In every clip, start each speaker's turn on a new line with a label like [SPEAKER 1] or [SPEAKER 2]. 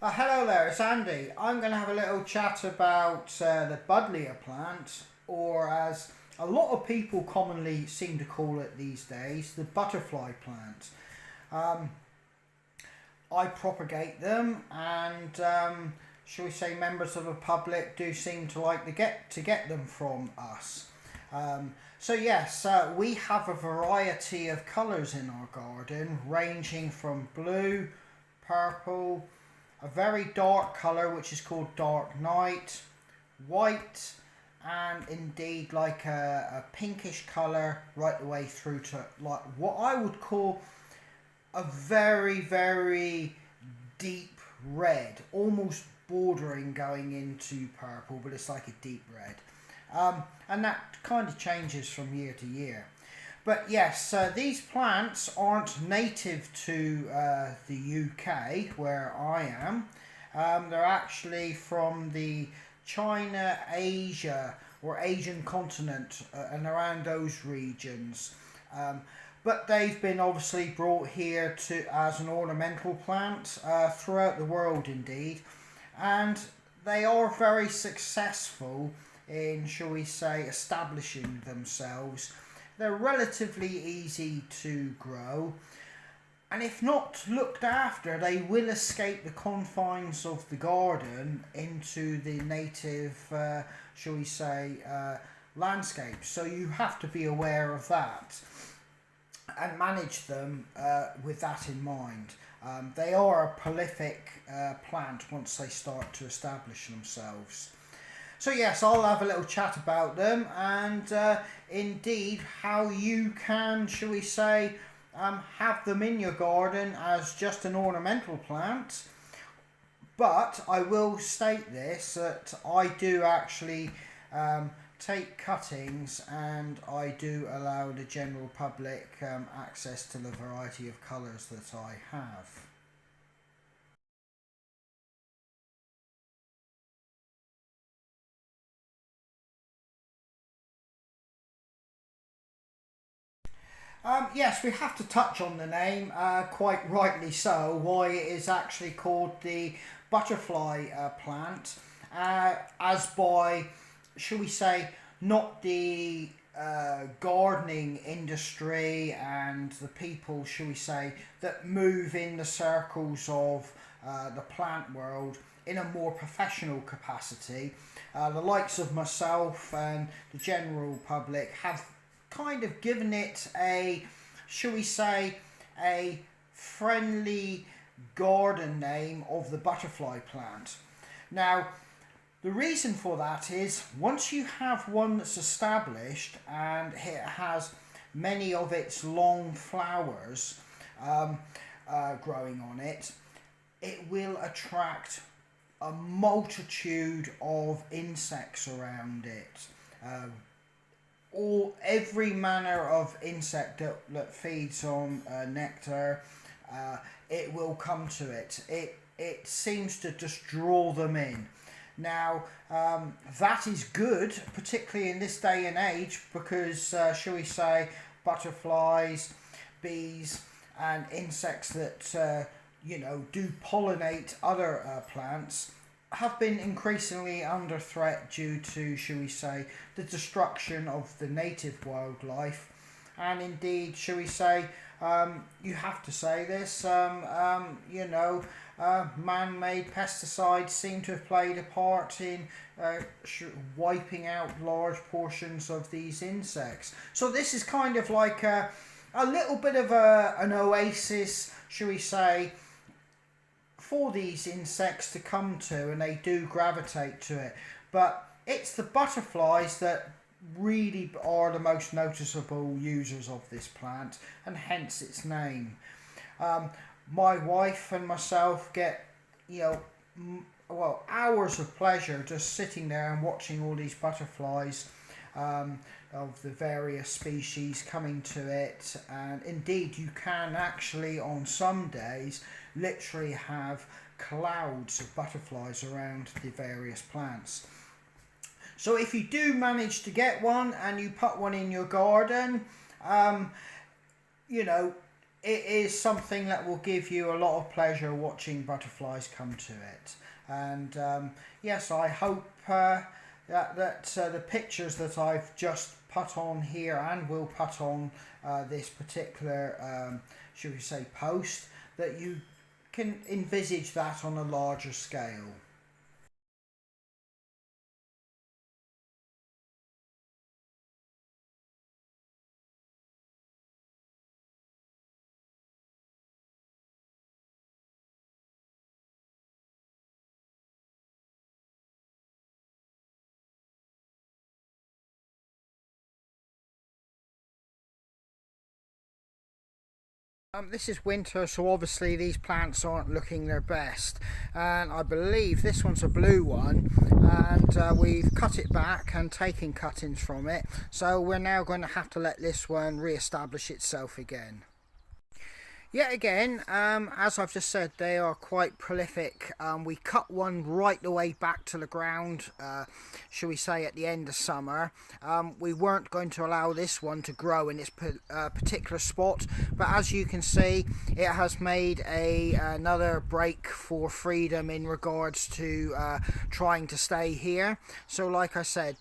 [SPEAKER 1] Hello there, it's Andy. I'm going to have a little chat about the buddleia plant, or as a lot of people commonly seem to call it these days, the butterfly plant. Um, I propagate them, and shall we say, members of the public do seem to like to get them from us. So yes, we have a variety of colours in our garden, ranging from blue, purple, a very dark colour which is called dark night, white, and indeed like a pinkish colour right the way through to like what I would call a very deep red, almost bordering going into purple, but it's like a deep red. And that kind of changes from year to year. But yes, these plants aren't native to the UK, where I am. They're actually from the China, Asia, or Asian continent, and around those regions. But they've been obviously brought here to as an ornamental plant throughout the world, indeed. And they are very successful in, shall we say, establishing themselves. They're relatively easy to grow, and if not looked after, they will escape the confines of the garden into the native, shall we say, landscape. So you have to be aware of that and manage them with that in mind. They are a prolific plant once they start to establish themselves. So yes, I'll have a little chat about them, and indeed how you can, shall we say, have them in your garden as just an ornamental plant. But I will state this, that I do actually take cuttings, and I do allow the general public access to the variety of colours that I have. Yes, we have to touch on the name, quite rightly so, why it is actually called the butterfly plant, as by, shall we say, not the gardening industry and the people, shall we say, that move in the circles of the plant world in a more professional capacity. The likes of myself and the general public have kind of given it a, shall we say, a friendly garden name of the butterfly plant. Now, the reason for that is once you have one that's established and it has many of its long flowers growing on it, it will attract a multitude of insects around it. Every manner of insect that feeds on nectar, it will come to it. It seems to just draw them in. Now, that is good, particularly in this day and age, because, shall we say, butterflies, bees, and insects that, do pollinate other plants have been increasingly under threat due to, shall we say, the destruction of the native wildlife. And indeed, shall we say, you have to say this, man-made pesticides seem to have played a part in wiping out large portions of these insects. So this is kind of like a little bit of an oasis, shall we say, for these insects to come to, and they do gravitate to it. But it's the butterflies that really are the most noticeable users of this plant, and hence its name. My wife and myself get, hours of pleasure just sitting there and watching all these butterflies of the various species coming to it. And indeed, you can actually on some days literally have clouds of butterflies around the various plants. So if you do manage to get one and you put one in your garden, it is something that will give you a lot of pleasure watching butterflies come to it. And yes, I hope that the pictures that I've just put on here and will put on this particular, should we say, post, that you can envisage that on a larger scale. This is winter, so obviously these plants aren't looking their best, and I believe this one's a blue one, and we've cut it back and taken cuttings from it, so we're now going to have to let this one re-establish itself again. Yet again, as I've just said, they are quite prolific. We cut one right the way back to the ground, shall we say, at the end of summer. We weren't going to allow this one to grow in this particular spot, but as you can see, it has made another break for freedom in regards to trying to stay here. So like I said,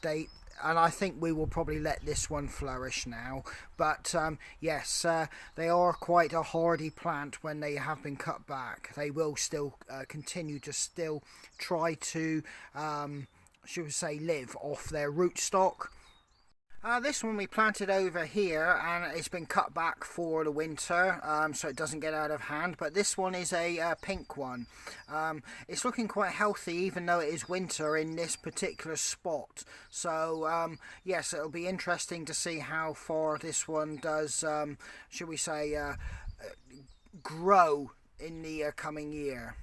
[SPEAKER 1] and I think we will probably let this one flourish now. But yes, they are quite a hardy plant when they have been cut back. They will still continue to still try to, should we say, live off their rootstock. This one we planted over here, and it's been cut back for the winter, so it doesn't get out of hand. But this one is a pink one. It's looking quite healthy, even though it is winter in this particular spot. So yes, it'll be interesting to see how far this one does, should we say, grow in the coming year.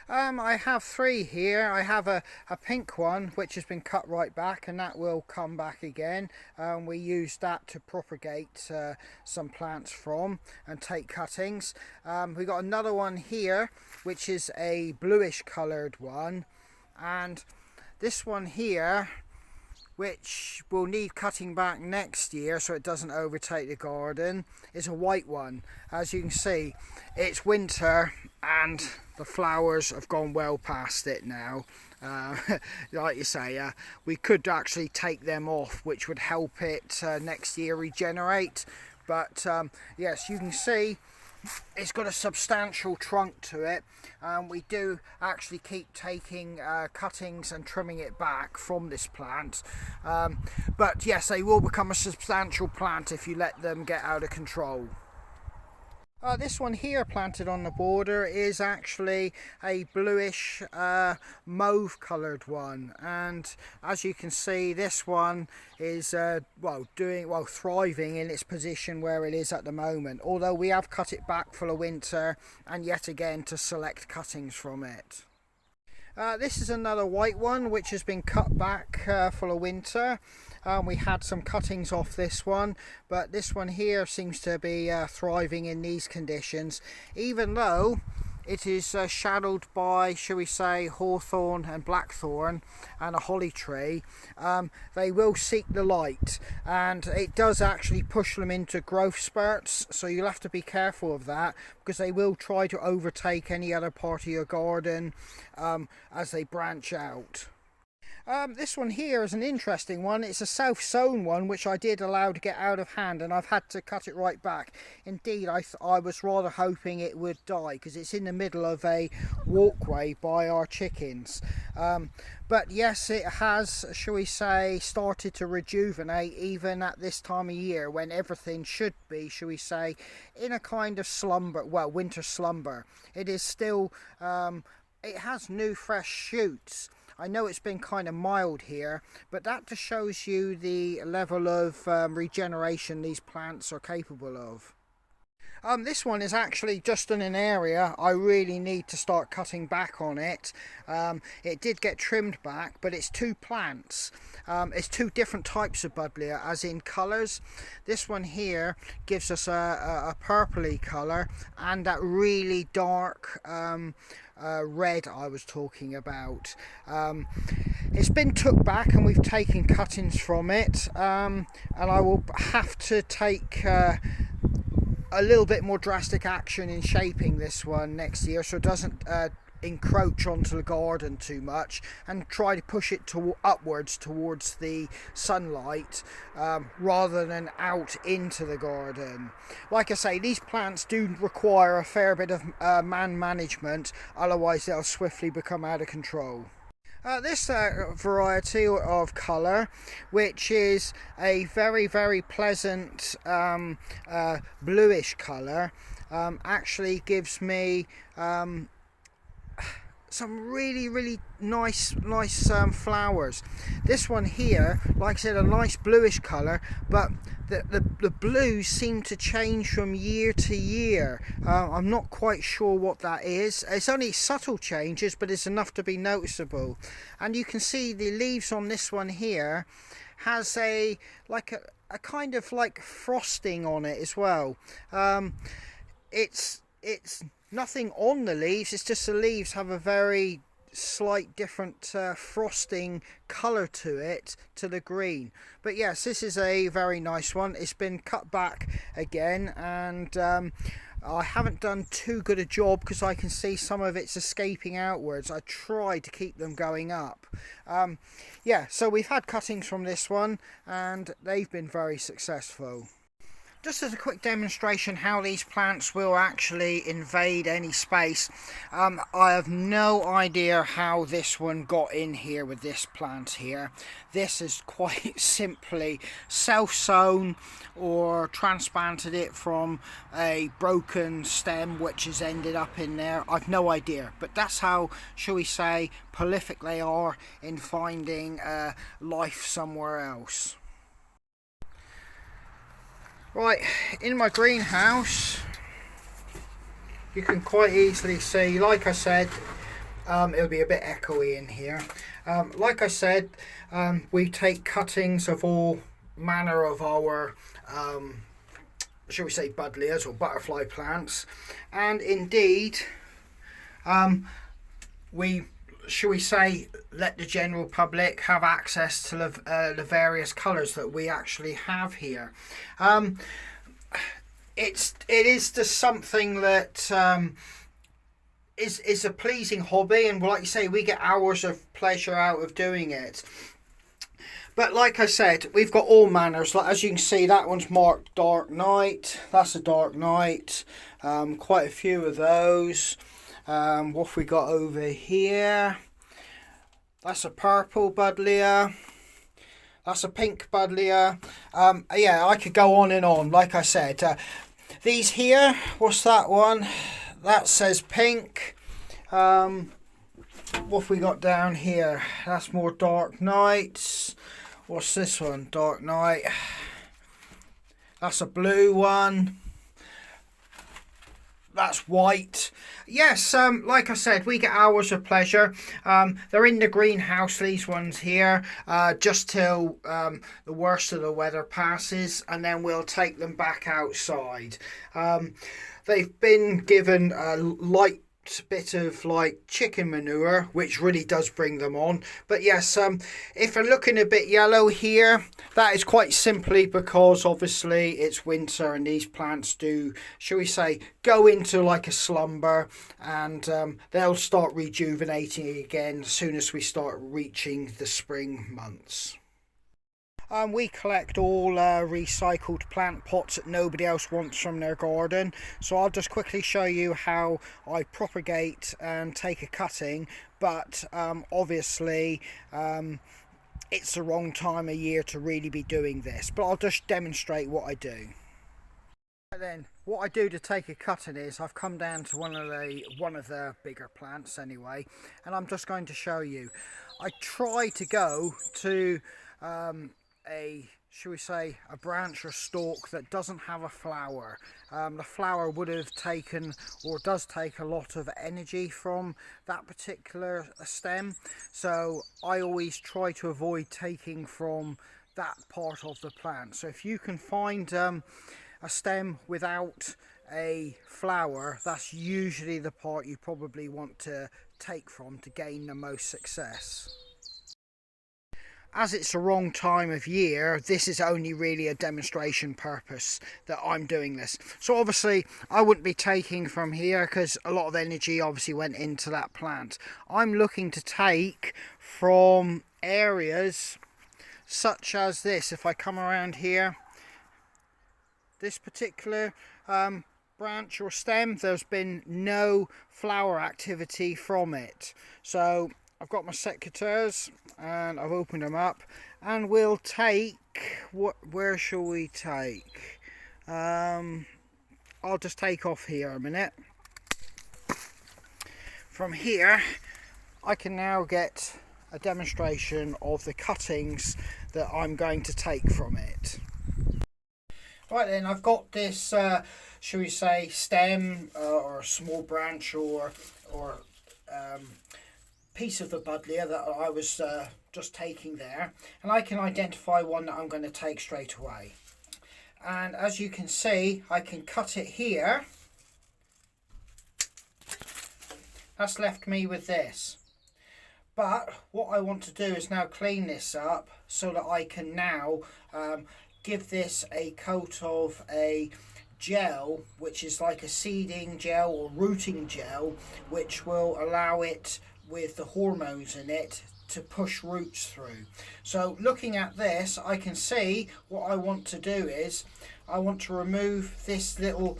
[SPEAKER 1] I have three here. I have a pink one which has been cut right back, and that will come back again. We use that to propagate some plants from and take cuttings. We got another one here which is a bluish coloured one, and this one here, which will need cutting back next year so it doesn't overtake the garden, is a white one. As you can see, it's winter and the flowers have gone well past it now. Like you say, we could actually take them off, which would help it next year regenerate. But yes, you can see it's got a substantial trunk to it, and we do actually keep taking cuttings and trimming it back from this plant. But yes, they will become a substantial plant if you let them get out of control. This one here planted on the border is actually a bluish mauve coloured one, and as you can see, this one is thriving in its position where it is at the moment, although we have cut it back for the winter and yet again to select cuttings from it. This is another white one which has been cut back for the winter. We had some cuttings off this one, but this one here seems to be thriving in these conditions, even though it is shadowed by, shall we say, hawthorn and blackthorn and a holly tree. They will seek the light, and it does actually push them into growth spurts, so you'll have to be careful of that, because they will try to overtake any other part of your garden as they branch out. This one here is an interesting one. It's a self-sown one which I did allow to get out of hand, and I've had to cut it right back. Indeed, I was rather hoping it would die because it's in the middle of a walkway by our chickens. But yes, it has, shall we say, started to rejuvenate even at this time of year when everything should be, shall we say, in a kind of slumber, well, winter slumber. It is still, it has new fresh shoots. I know it's been kind of mild here, but that just shows you the level of regeneration these plants are capable of. This one is actually just in an area I really need to start cutting back on it. It did get trimmed back, but it's two plants. It's two different types of buddleia, as in colours. This one here gives us a purpley colour and that really dark red I was talking about. It's been took back and we've taken cuttings from it, and I will have to take a little bit more drastic action in shaping this one next year, so it doesn't encroach onto the garden too much, and try to push it upwards towards the sunlight rather than out into the garden. Like I say, these plants do require a fair bit of man management, otherwise they'll swiftly become out of control. This variety of colour, which is a very pleasant bluish colour, actually gives me some really nice flowers. This one here, like I said, a nice bluish colour, but the blues seem to change from year to year. I'm not quite sure what that is. It's only subtle changes, but it's enough to be noticeable. And you can see the leaves on this one here has a kind of like frosting on it as well. It's nothing on the leaves, it's just the leaves have a very slight different frosting colour to it, to the green. But yes, this is a very nice one. It's been cut back again, and I haven't done too good a job because I can see some of it's escaping outwards. I try to keep them going up. Yeah, so we've had cuttings from this one and they've been very successful. Just as a quick demonstration how these plants will actually invade any space, I have no idea how this one got in here with this plant here. This is quite simply self-sown or transplanted it from a broken stem which has ended up in there. I've no idea, but that's how, shall we say, prolific they are in finding life somewhere else. Right, in my greenhouse, you can quite easily see, like I said, it'll be a bit echoey in here. Like I said, we take cuttings of all manner of our, shall we say, buddleias or butterfly plants, and indeed, we, shall we say, let the general public have access to the various colours that we actually have here. It is just something that is a pleasing hobby, and like you say, we get hours of pleasure out of doing it. But like I said, we've got all manners. Like, as you can see, that one's marked Dark Night. That's a Dark Night. Quite a few of those. What have we got over here? That's a purple buddleia. That's a pink buddleia. Yeah, I could go on and on. Like I said, these here, what's that one? That says pink. What have we got down here? That's more Dark Nights. What's this one? Dark Night. That's a blue one. That's white. Yes, like I said, we get hours of pleasure. They're in the greenhouse, these ones here, just till the worst of the weather passes, and then we'll take them back outside. They've been given a light bit of like chicken manure, which really does bring them on. But yes, if they're looking a bit yellow here, that is quite simply because obviously it's winter and these plants do, shall we say, go into like a slumber, and they'll start rejuvenating again as soon as we start reaching the spring months. We collect all recycled plant pots that nobody else wants from their garden, so I'll just quickly show you how I propagate and take a cutting, but obviously it's the wrong time of year to really be doing this, but I'll just demonstrate what I do. Then what I do to take a cutting is I've come down to one of the bigger plants anyway, and I'm just going to show you. I try to go to shall we say, a branch or stalk that doesn't have a flower. The flower would have taken, or does take, a lot of energy from that particular stem, so I always try to avoid taking from that part of the plant. So if you can find a stem without a flower, that's usually the part you probably want to take from to gain the most success. as it's the wrong time of year, this is only really a demonstration purpose that I'm doing this. So obviously I wouldn't be taking from here because a lot of energy obviously went into that plant. I'm looking to take from areas such as this. If I come around here, this particular branch or stem, there's been no flower activity from it. So I've got my secateurs and I've opened them up, and we'll take, where shall we take? I'll just take off here a minute. From here I can now get a demonstration of the cuttings that I'm going to take from it. Right then, I've got this, shall we say, stem or a small branch or piece of the buddleia that I was just taking there, and I can identify one that I'm going to take straight away. And as you can see, I can cut it here. That's left me with this. But what I want to do is now clean this up so that I can now give this a coat of a gel, which is like a seeding gel or rooting gel, which will allow it, with the hormones in it, to push roots through. So looking at this, I can see what I want to do is I want to remove this little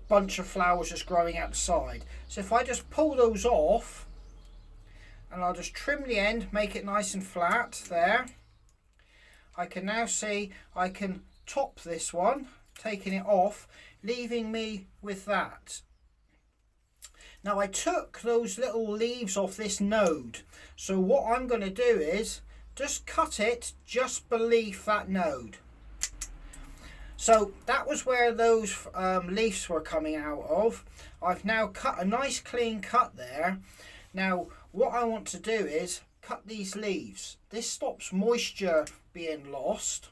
[SPEAKER 1] bunch of flowers that's growing out the side. So if I just pull those off, and I'll just trim the end, make it nice and flat there, I can now see I can top this one, taking it off, leaving me with that. Now I took those little leaves off this node, so what I'm going to do is just cut it just beneath that node. So that was where those leaves were coming out of. I've now cut a nice clean cut there. Now what I want to do is cut these leaves. This stops moisture being lost,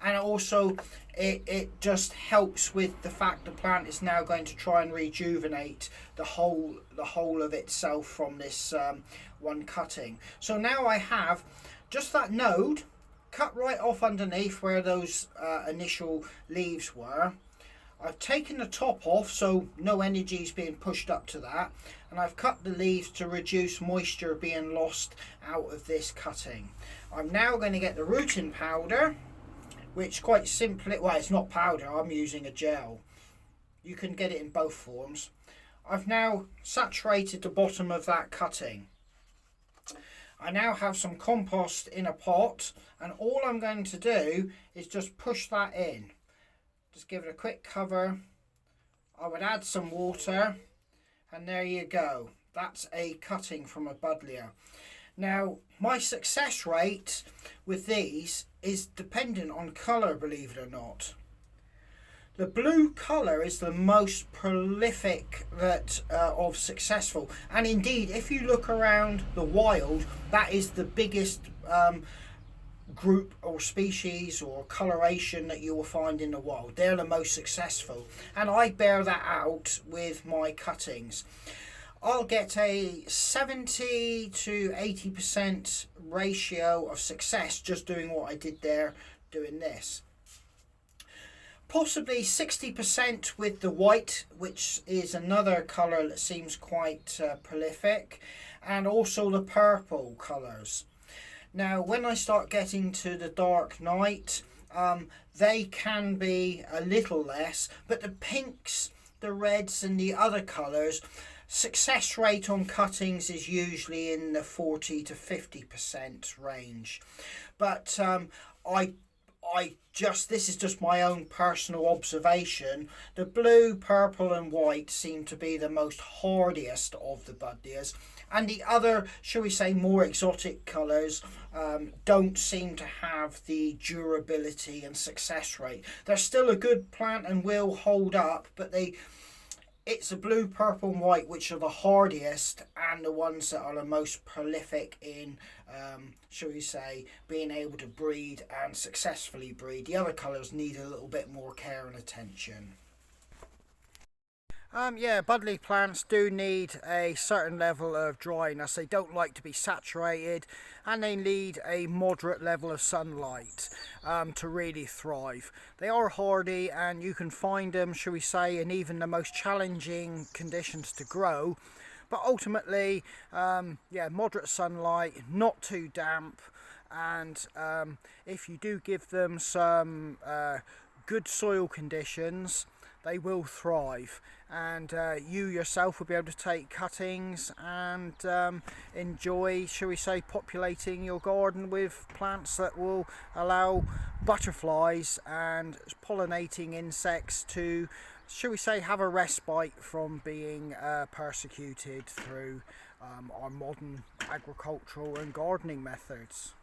[SPEAKER 1] and also it just helps with the fact the plant is now going to try and rejuvenate the whole of itself from this one cutting. So now I have just that node cut right off underneath where those initial leaves were. I've taken the top off so no energy is being pushed up to that, and I've cut the leaves to reduce moisture being lost out of this cutting. I'm now going to get the rooting powder, which quite simply, well, it's not powder, I'm using a gel. You can get it in both forms. I've now saturated the bottom of that cutting. I now have some compost in a pot, and all I'm going to do is just push that in. Just give it a quick cover. I would add some water, and there you go. That's a cutting from a buddleia. Now, my success rate with these is dependent on colour, believe it or not. The blue colour is the most prolific of successful, and indeed if you look around the wild, that is the biggest group or species or coloration that you will find in the wild. They're the most successful, and I bear that out with my cuttings. I'll get a 70 to 80% ratio of success just doing what I did there, doing this. Possibly 60% with the white, which is another colour that seems quite prolific, and also the purple colours. Now when I start getting to the dark night, they can be a little less, but the pinks, the reds and the other colours, success rate on cuttings is usually in the 40 to 50% range. But this is just my own personal observation. The blue, purple and white seem to be the most hardiest of the buddleias, and the other, shall we say, more exotic colours don't seem to have the durability and success rate. They're still a good plant and will hold up, but it's the blue, purple and white which are the hardiest and the ones that are the most prolific in, shall we say, being able to breed and successfully breed. The other colours need a little bit more care and attention. Yeah, buddleia plants do need a certain level of dryness. They don't like to be saturated, and they need a moderate level of sunlight to really thrive. They are hardy, and you can find them, shall we say, in even the most challenging conditions to grow. But ultimately, yeah, moderate sunlight, not too damp, and if you do give them some good soil conditions, they will thrive, and you yourself will be able to take cuttings and enjoy, shall we say, populating your garden with plants that will allow butterflies and pollinating insects to, shall we say, have a respite from being persecuted through our modern agricultural and gardening methods.